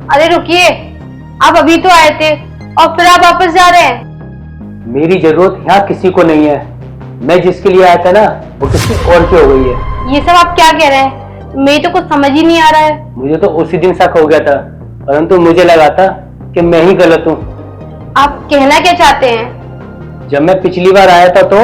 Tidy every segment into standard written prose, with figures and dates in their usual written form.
अरे रुकिए, आप अभी तो आए थे और फिर आप वापस जा रहे हैं। मेरी जरूरत यहाँ किसी को नहीं है। मैं जिसके लिए आया था ना, वो किसी और की हो गई है। ये सब आप क्या कह रहे हैं? मेरी तो कुछ समझ ही नहीं आ रहा है। मुझे तो उसी दिन शक हो गया था, परंतु मुझे लगा था कि मैं ही गलत हूँ। आप कहना क्या चाहते हैं? जब मैं पिछली बार आया था तो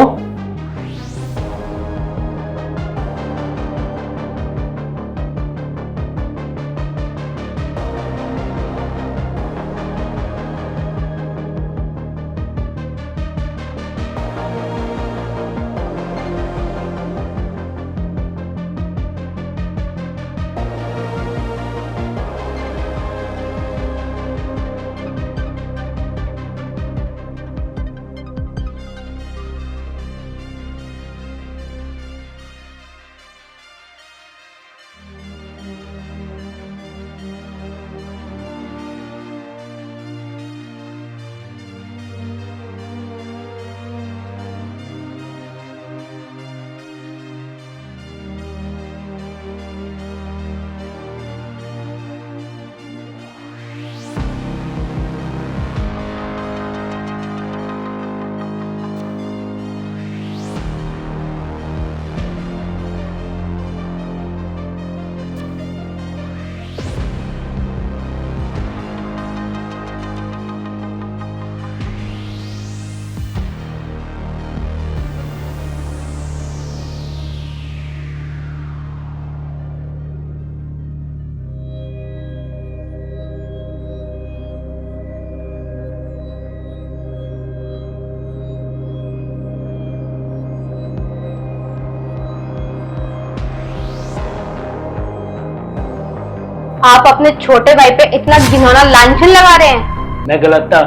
आप अपने छोटे भाई पे इतना घिनौना लांछन लगा रहे हैं। मैं गलत था,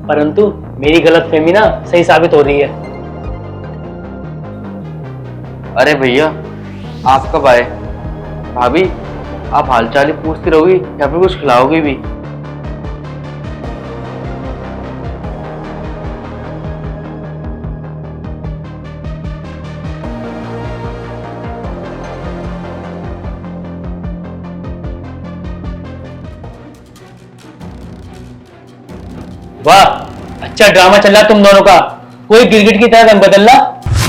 परंतु मेरी गलतफहमी ना सही साबित हो रही है। अरे भैया, आप कब आए? भाभी, आप हालचाल ही पूछती रहोगी या फिर कुछ खिलाओगी भी? वाह, अच्छा ड्रामा चल रहा तुम दोनों का। कोई गिरगिट की तरह रंग बदलना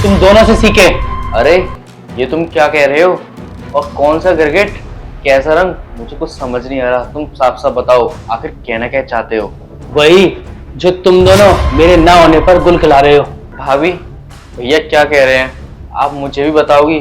तुम दोनों से सीखे। अरे, ये तुम क्या कह रहे हो? और कौन सा गिरगिट, कैसा रंग? मुझे कुछ समझ नहीं आ रहा। तुम साफ साफ बताओ, आखिर कहना क्या चाहते हो? वही जो तुम दोनों मेरे ना होने पर गुल खिला रहे हो। भाभी, भैया क्या कह रहे हैं? आप मुझे भी बताओगी?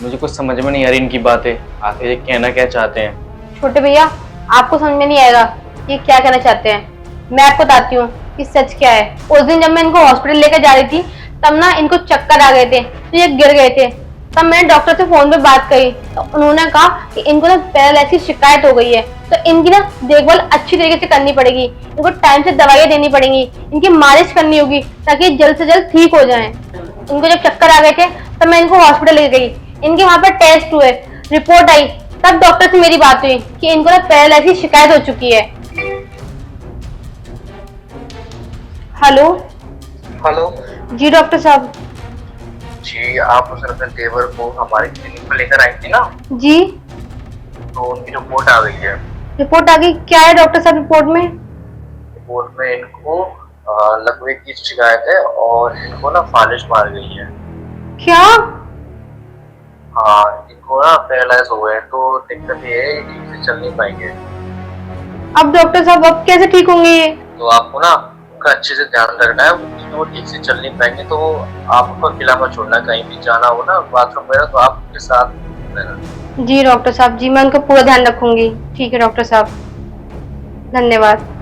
मुझे कुछ समझ में नहीं आ रही इनकी बातें। आखिर ये कहना क्या चाहते हैं? छोटे भैया, आपको समझ में नहीं आएगा ये क्या कहना चाहते हैं। मैं आपको बताती हूँ कि सच क्या है। उस दिन जब मैं इनको हॉस्पिटल लेकर जा रही थी, तब ना इनको चक्कर आ गए थे, तो ये गिर गए थे। तब मैंने डॉक्टर से फोन पे बात करी, तो उन्होंने कहा कि इनको ना पैरालिसिस की शिकायत हो गई है, तो इनकी ना देखभाल अच्छी तरीके से करनी पड़ेगी। इनको टाइम से दवाइयाँ देनी पड़ेंगी, इनकी मालिश करनी होगी ताकि जल्द से जल्द ठीक हो जाए। इनको जब चक्कर आ गए थे, तब मैं इनको हॉस्पिटल ले गई। इनके वहां पर टेस्ट हुए, रिपोर्ट आई, तब डॉक्टर से मेरी बात हुई कि इनको ना पैरालिसिस की शिकायत हो चुकी है। हेलो। हेलो जी डॉक्टर साहब। जी, आप उस अपने देवर को हमारे क्लिनिक पर लेकर आई थी ना, जी। तो उनकी रिपोर्ट आ गई है। रिपोर्ट आ गई? क्या है डॉक्टर साहब रिपोर्ट में? रिपोर्ट में इनको लकवे की शिकायत है और इनको ना फालिश मार गई है। क्या? हाँ, इनको ना पैरालाइज हो गए हैं, तो दिक्कत ये है कि ठीक से चल नहीं पाएंगे। अब डॉक्टर साहब अब कैसे ठीक होंगे ये? तो आपको ना उनका अच्छे से ध्यान रखना है, क्योंकि वो ठीक से चल नहीं पाएंगे तो आप उनको अकेला मत छोड़ना। कहीं भी जाना हो ना, बाथरूम वगैरह, तो आप उनके साथ रहना। जी डॉक्टर साहब, जी मैं उनका पूरा ध्यान रखूंगी। ठीक है डॉक्टर साहब, धन्यवाद।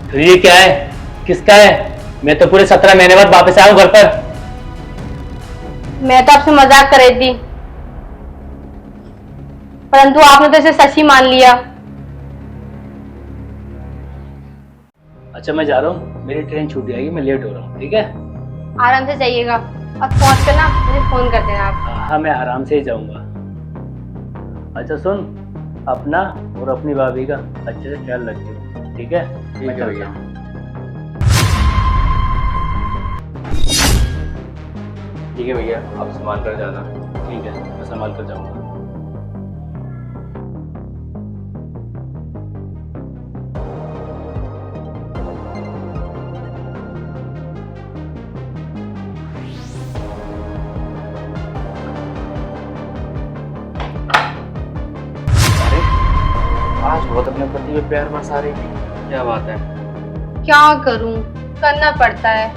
तो ये क्या है? किसका है? मैं तो पूरे 17 महीने बाद वापस आया हूँ घर पर। मैं तो आपसे मजाक कर रही थी, परंतु आपने तो इसे सच ही मान लिया। अच्छा मैं जा रहा हूँ, मेरी ट्रेन छूट जाएगी, मैं लेट हो रहा हूँ, ठीक है? आराम से जाइएगा और पहुंच कर ना मुझे फोन कर देना आप। हाँ मैं आराम से ही जाऊंगा। अच्छा सुन, अपना और अपनी भाभी का अच्छे से ख्याल रखियो, ठीक है? ठीक है भैया। ठीक है भैया, आप संभाल कर जाना। ठीक है, मैं संभाल कर जाऊंगा। अरे आज बहुत अपने पति पे प्यार बरसा रही थी, क्या बात है? क्या करूं, करना पड़ता है,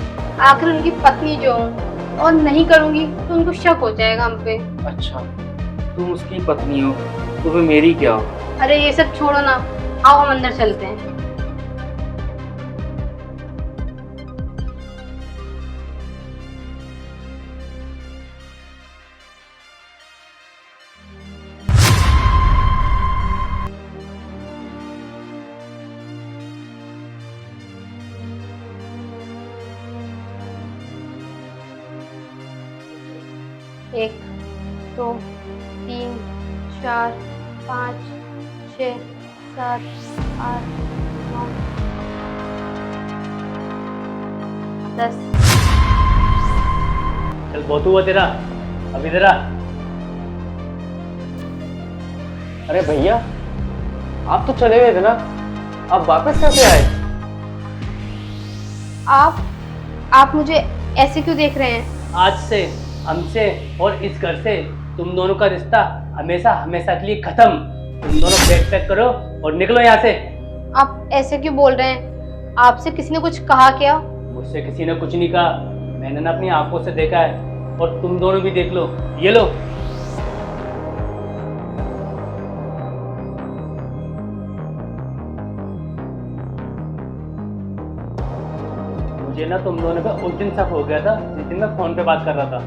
आखिर उनकी पत्नी जो हूं, और नहीं करूंगी तो उनको शक हो जाएगा हम पे। अच्छा, तुम उसकी पत्नी हो तो फिर मेरी क्या हो? अरे ये सब छोड़ो ना, आओ हम अंदर चलते हैं। एक, दो, तीन, चार, 5, 6, 7, 8, 9, 10। चल बहुत हुआ तेरा, अब इधर आ। अरे भैया, आप तो चले गए थे ना, आप वापस कैसे आए? आप मुझे ऐसे क्यों देख रहे हैं? आज से हमसे और इस घर से तुम दोनों का रिश्ता हमेशा हमेशा के लिए खत्म। तुम दोनों बैग पैक करो और निकलो यहाँ से। आप ऐसे क्यों बोल रहे हैं? आपसे किसी ने कुछ कहा क्या? मुझसे किसी ने कुछ नहीं कहा, मैंने ना अपनी आंखों से देखा है, और तुम दोनों भी देख लो, ये लो। मुझे ना तुम दोनों पे उस दिन शक हो गया था जिस दिन मैं फोन पे बात कर रहा था।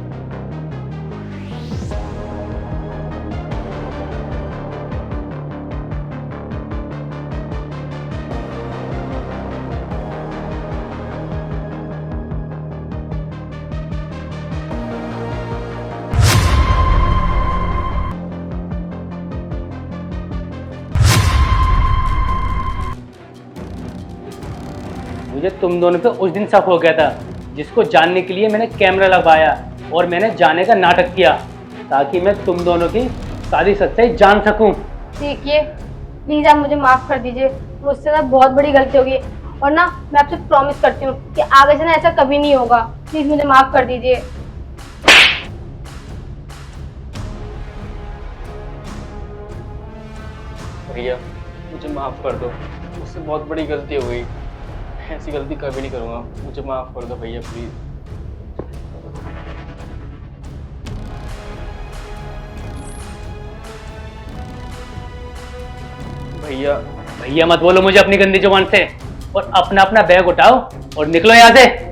मुझे तुम दोनों पे उस दिन शक हो गया था, जिसको जानने के लिए मैंने कैमरा लगवाया और मैंने जाने का नाटक किया, ताकि मैं तुम दोनों की सारी सच्चाई जान सकूं। देखिए प्लीज आप मुझे माफ कर दीजिए, मुझसे ना बहुत बड़ी गलती होगी, और ना मैं आपसे प्रॉमिस करती हूँ कि आगे से ना ऐसा कभी नहीं होगा। प्लीज मुझे माफ कर दीजिए। भैया मुझे माफ कर दो, मुझसे बहुत बड़ी गलती हो गई, ऐसी गलती कभी नहीं करूँगा, मुझे माफ कर दो भैया प्लीज। भैया भैया मत बोलो मुझे अपनी गंदी जुबान से, और अपना अपना बैग उठाओ और निकलो यहाँ से।